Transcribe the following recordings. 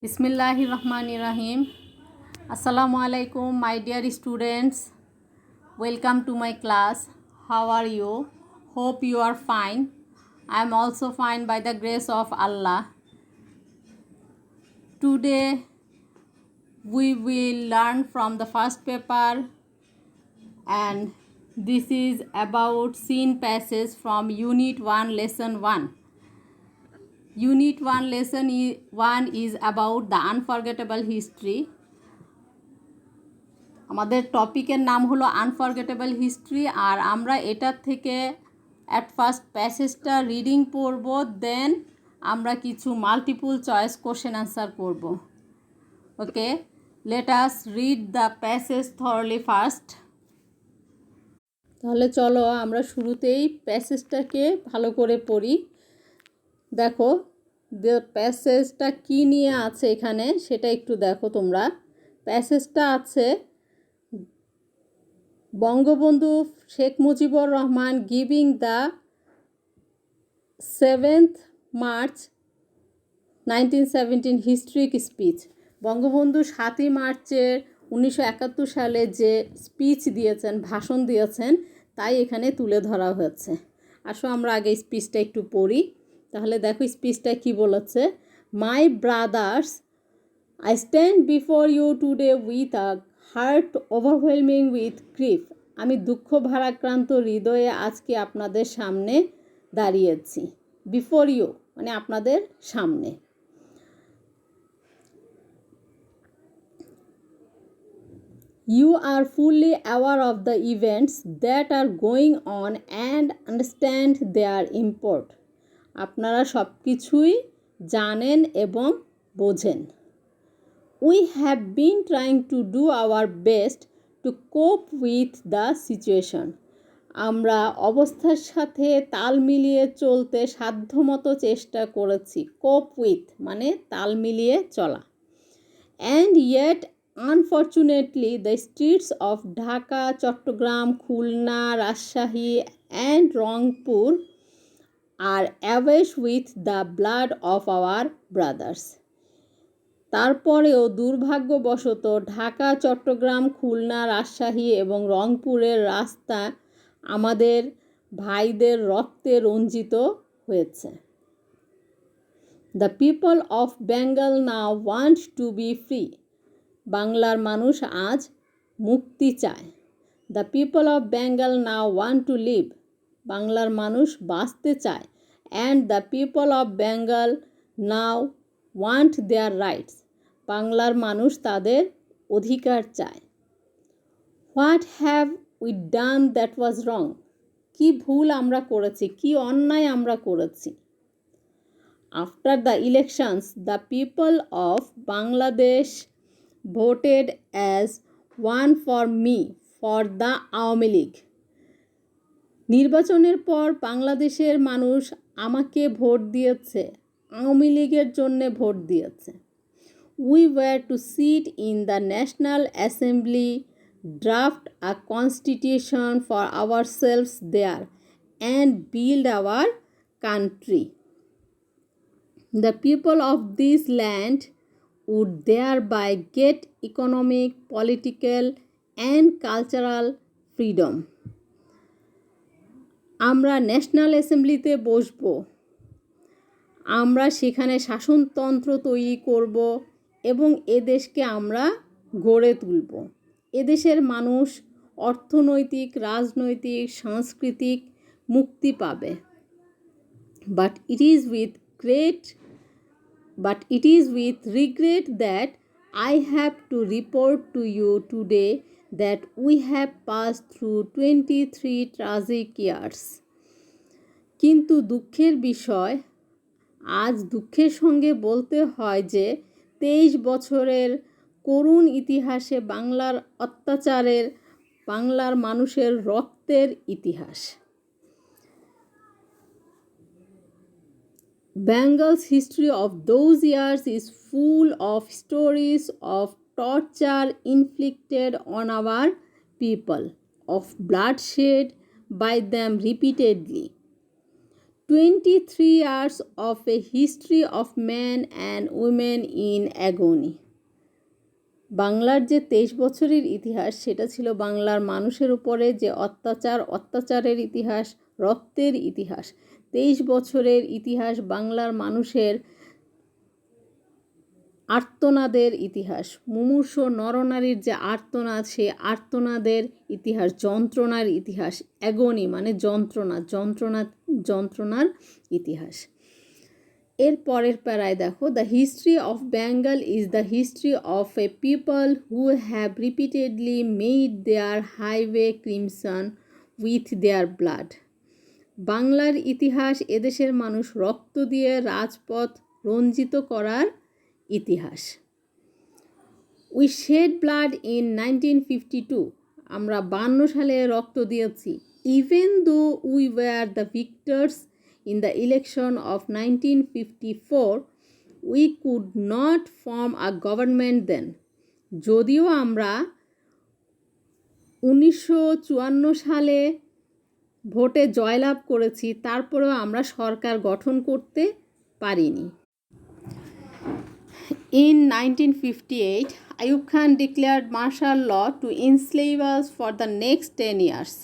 Bismillahirrahmanirrahim. Assalamu alaikum, my dear students. Welcome to my class. How are you? Hope you are fine. I am also fine by the grace of Allah. Today we will learn from the first paper, and this is about scene passage from Unit 1 Lesson 1. Unit 1 Lesson 1 is about the unforgettable history. আমাদের টপিকের নাম হলো unforgettable history, আর আমরা এটার থেকে at first প্যাসেজটা reading পড়ব, দেন আমরা কিছু মাল্টিপল চয়েস কোশ্চেন আনসার করব। Okay, let us read the passage thoroughly first. তাহলে চলো আমরা শুরুতেই প্যাসেজটাকে ভালো করে পড়ি। দেখো প্যাসেজটা কী নিয়ে আছে এখানে সেটা একটু দেখো তোমরা। প্যাসেজটা আছে Bangabandhu Sheikh Mujibur Rahman giving the 7th March 1917 historic speech. Bangabandhu 7ই মার্চের 1971 সালে যে স্পিচ দিয়েছেন, ভাষণ দিয়েছেন, তাই এখানে তুলে ধরা হয়েছে। আসো আমরা আগে স্পিচটা একটু পড়ি। তাহলে দেখো স্পিচটা কি বলেছে। মাই brothers, I stand before you today with a heart overwhelming with grief. আমি দুঃখ ভারাক্রান্ত হৃদয়ে আজকে আপনাদের সামনে দাঁড়িয়েছি। বিফোর ইউ মানে আপনাদের সামনে। You are fully aware of the events that are going on and understand their import. আপনারা সব কিছুই জানেন এবং বোঝেন। We have been trying to do our best to cope with the situation. আমরা অবস্থার সাথে তাল মিলিয়ে চলতে সাধ্যমতো চেষ্টা করেছি। cope with মানে তাল মিলিয়ে চলা। And yet, unfortunately, the streets of Dhaka, Chattogram, Khulna, Rajshahi and Rangpur are awash with the blood of our brothers. তারপরেও দুর্ভাগ্যবশত ঢাকা, চট্টগ্রাম, খুলনা, রাজশাহী এবং রংপুরের রাস্তা আমাদের ভাইদের রক্তে রঞ্জিত হয়েছে। The people of Bengal now want to be free. বাংলার মানুষ আজ মুক্তি চায়। The people of Bengal now want to live. বাংলার মানুষ বাঁচতে চায়। And the people of Bengal now want their rights. বাংলার মানুষ তাদের অধিকার চায়। What have we done that was wrong. কী ভুল আমরা করেছি, কী অন্যায় আমরা করেছি। After the elections the people of Bangladesh voted as one for me for the Awami League. নির্বাচনের পর বাংলাদেশের মানুষ আমাকে ভোট দিয়েছে, আওয়ামী লীগের জন্যে ভোট দিয়েছে। We were to sit in the National Assembly, draft a constitution for ourselves there, and build our country. The people of this land would thereby get economic, political, and cultural freedom. আমরা national অ্যাসেম্বলিতে বসবো, আমরা সেখানে শাসনতন্ত্র তৈরি করব এবং এদেশকে আমরা গড়ে তুলব। এদেশের মানুষ অর্থনৈতিক, রাজনৈতিক, সাংস্কৃতিক মুক্তি পাবে। But it is with regret that I have to report to you today that we have passed through 23 tragic years. কিন্তু দুঃখের বিষয়, আজ দুঃখের সঙ্গে বলতে হয় যে 23 বছরের করুণ ইতিহাসে বাংলার অত্যাচারের, বাংলার মানুষের রক্তের ইতিহাস। Bengal's history of those years is full of stories of torture inflicted on our people, of bloodshed by them repeatedly. 23 years of a history of men and women in agony. বাংলার যে 23 বছরের ইতিহাস, সেটা ছিল বাংলার মানুষের উপরে যে অত্যাচারের ইতিহাস, রক্তের ইতিহাস। 23 বছরের ইতিহাস বাংলার মানুষের আর্তনাদের ইতিহাস, মুমূর্ষ নরনারীর যে আর্তনাদ, সেই আর্তনাদের ইতিহাস, যন্ত্রণার ইতিহাস। অ্যাগনি মানে যন্ত্রণার ইতিহাস। এর পরের প্যারায় দেখো, the history of Bengal is the history of A people who have repeatedly made their highway crimson with their blood. বাংলার ইতিহাস এদেশের মানুষ রক্ত দিয়ে রাজপথ রঞ্জিত করার ইতিহাস। উই শেড ব্লাড ইন 1952, আমরা 52 সালে রক্ত দিয়েছি। Even though we were the victors in the election of 1954, we could not form a government then. যদিও আমরা 1954 সালে ভোটে জয়লাভ করেছি, তারপরেও আমরা সরকার গঠন করতে পারিনি। In 1958, Ayub Khan declared martial law to enslave us for the next 10 years.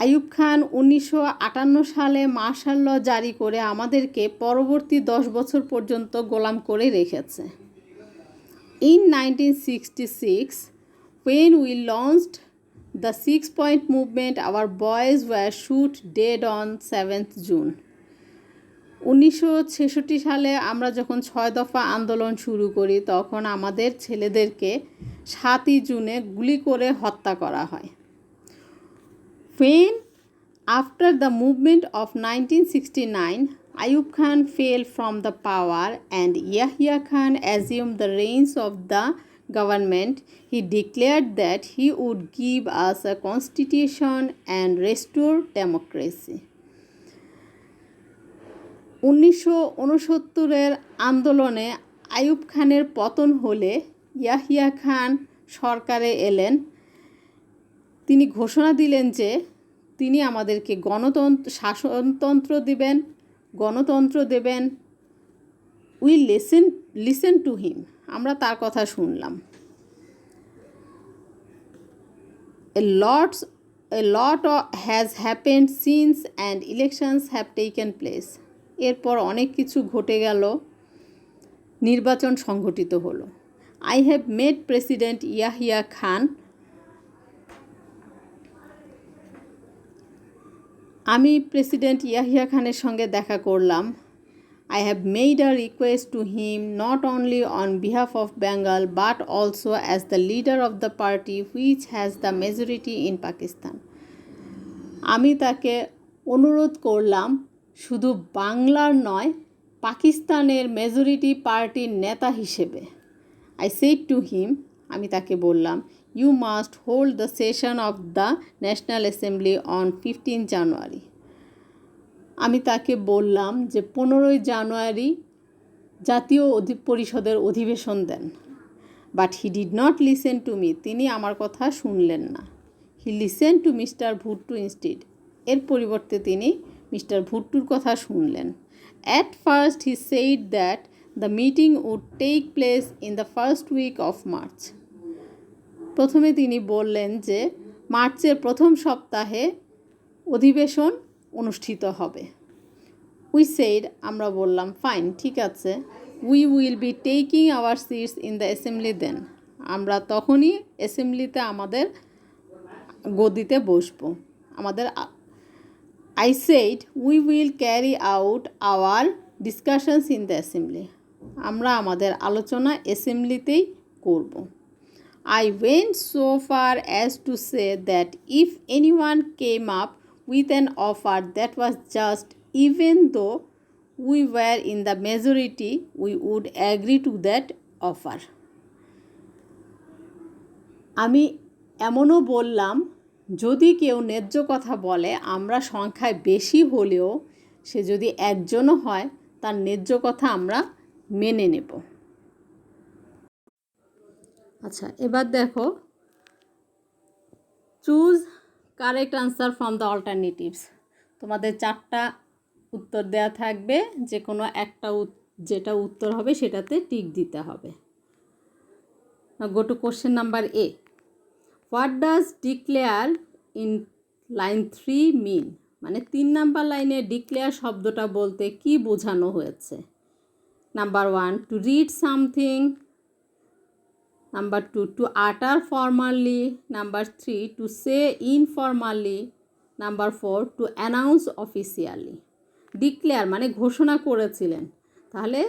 Ayub Khan 1958 সালে মার্শাল ল জারি করে আমাদেরকে পরবর্তী 10 বছর পর্যন্ত গোলাম করে রেখেছে। In 1966, when we launched the 6-point movement, our boys were shot dead on 7th June. 1966 সালে আমরা যখন 6 দফা আন্দোলন শুরু করি, তখন আমাদের ছেলেদেরকে 7ই জুনে গুলি করে হত্যা করা হয়। When, after the movement of 1969, Ayub Khan fell from the power and Yahya Khan assumed the reins of the government, he declared that he would give us a constitution and restore democracy. 1969 আন্দোলনে আইয়ুব খানের পতন হলে ইয়াহিয়া খান সরকারে এলেন। তিনি ঘোষণা দিলেন যে তিনি আমাদেরকে গণতন্ত্র দেবেন। উই লিসেন টু হিম, আমরা তার কথা শুনলাম। A lot has happened since and elections have taken place. এরপর অনেক কিছু ঘটে গেল, নির্বাচন সংঘটিত হলো। I have met President Yahya Khan. আমি প্রেসিডেন্ট ইয়াহিয়া খানের সঙ্গে দেখা করলাম। I have made a request to him not only on behalf of Bengal but also as the leader of the party which has the majority in Pakistan. আমি তাকে অনুরোধ করলাম শুধু বাংলার নয়, পাকিস্তানের মেজরিটি পার্টির নেতা হিসেবে। I said to him, আমি তাকে বললাম, you must hold the session of the National Assembly on 15 January. আমি তাকে বললাম যে 15 জানুয়ারি জাতীয় পরিষদের অধিবেশন দেন। But he did not listen to me. তিনি আমার কথা শুনলেন না। He listened to Mr. Bhutto instead. এর পরিবর্তে তিনি মিস্টার ভুট্টোর কথা শুনলেন। At first he said that the meeting would take place in the first week of March. প্রথমে তিনি বললেন যে মার্চের প্রথম সপ্তাহে অধিবেশন অনুষ্ঠিত হবে। We said, আমরা বললাম, ফাইন, ঠিক আছে, we will be taking our seats in the assembly then. আমরা তখনই অ্যাসেম্বলিতে আমাদের গদিতে বসবো। I said, we will carry out our discussions in the assembly. আমরা আমাদের আলোচনা অ্যাসেম্বলিতেই করব। I went so far as to say that if anyone came up with an offer that was just, even though we were in the majority, we would agree to that offer. আমি এমনও বললাম, যদি কেউ ন্যায্য কথা বলে, আমরা সংখ্যায় বেশি হলেও সে যদি একজনও হয়, তার ন্যায্য কথা আমরা মেনে নেব। আচ্ছা, এবার দেখো, choose correct answer from the alternatives. তোমাদের 4টা উত্তর দেয়া থাকবে, যে কোনো একটা যেটা উত্তর হবে সেটাতে টিক দিতে হবে। Go to question number A. What does declare in line 3 মিন? মানে 3 নাম্বার লাইনে ডিক্লেয়ার শব্দটা বলতে কি বোঝানো হয়েছে? Number 1, to read something. Number 2, to utter formally. Number 3, to say informally. Number 4, to announce officially. Declare মানে ঘোষণা করেছিলেন, তাহলে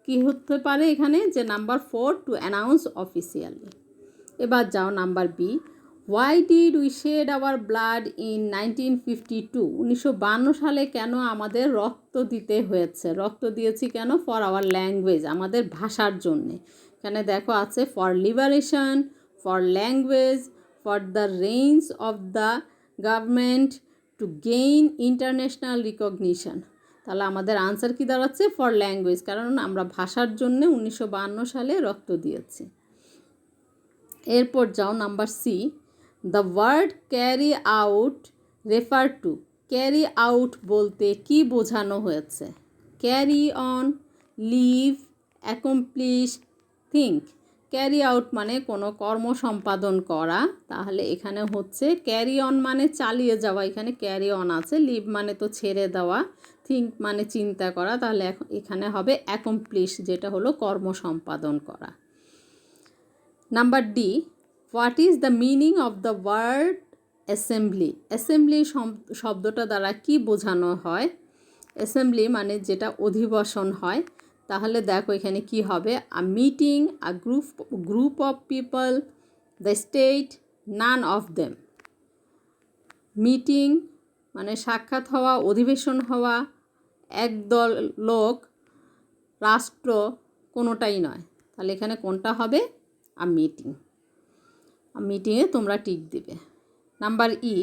কি হতে পারে এখানে, যে নাম্বার 4, টু অ্যানাউন্স অফিসিয়ালি। এবার যাও number B. Why did we shed our blood in 1952? 1952 সালে কেন আমাদের রক্ত দিতে হয়েছে? রক্ত দিয়েছি কেন? ফর আওয়ার ল্যাঙ্গুয়েজ, আমাদের ভাষার জন্যে। এখানে দেখো আছে for liberation, for language, for the range of the government, to gain international recognition. তাহলে আমাদের আনসার কি দাঁড়াচ্ছে? ফর ল্যাঙ্গুয়েজ, কারণ আমরা ভাষার জন্য 1952 সালে রক্ত দিয়েছি। এরপর যাও number C. The word carry out refer to. Carry out বলতে কি বোঝানো হয়েছে? Carry on, leave, accomplish, think. Carry out মানে কোনো কর্ম সম্পাদন করা, তাহলে এখানে হচ্ছে ক্যারি অন মানে চালিয়ে যাওয়া, এখানে ক্যারি অন আছে। লিভ মানে তো ছেড়ে দেওয়া, থিঙ্ক মানে চিন্তা করা, তাহলে এখানে হবে অ্যাকমপ্লিশ, যেটা হলো কর্ম সম্পাদন করা। Number D. What is the meaning of the word assembly? Assembly শব্দটা দ্বারা কি বোঝানো হয়? অ্যাসেম্বলি মানে যেটা অধিবেশন হয়, তাহলে দেখো এখানে কি হবে? A meeting, a group of people, the state, none of them. Meeting মানে সাক্ষাৎ হওয়া, অধিবেশন হওয়া, একদল লোক, রাষ্ট্র, কোনোটাই নয়। তাহলে এখানে কোনটা হবে? A meeting. মিটিংয়ে তোমরা টিক দিবে। নাম্বার ই।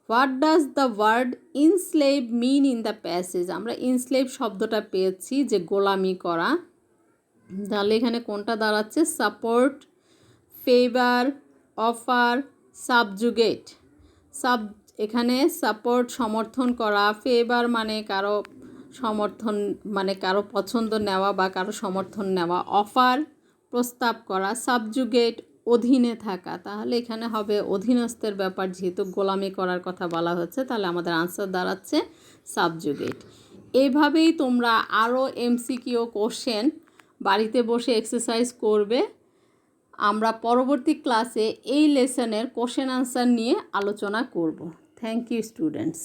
What does the word enslave mean in the passage? আমরা ইনস্লেভ শব্দটা পেয়েছি যে গোলামি করা, তাহলে এখানে কোনটা দাঁড়াচ্ছে? Support, favour, offer, subjugate. এখানে সাপোর্ট সমর্থন করা, ফেভার মানে কারো সমর্থন, মানে কারো পছন্দ নেওয়া বা কারো সমর্থন নেওয়া, অফার প্রস্তাব করা, সাবজুগেট অধীনে থাকা। তাহলে এখানে হবে অধীনস্থের ব্যাপার, যেহেতু গোলামি করার কথা বলা হচ্ছে, তাহলে আমাদের আনসার দাঁড়াচ্ছে সাবজুগেট। এইভাবেই তোমরা আরও এমসিকিউ কোশ্চেন বাড়িতে বসে এক্সারসাইজ করবে। আমরা পরবর্তী ক্লাসে এই লেসনের কোশ্চেন আনসার নিয়ে আলোচনা করব। Thank you students.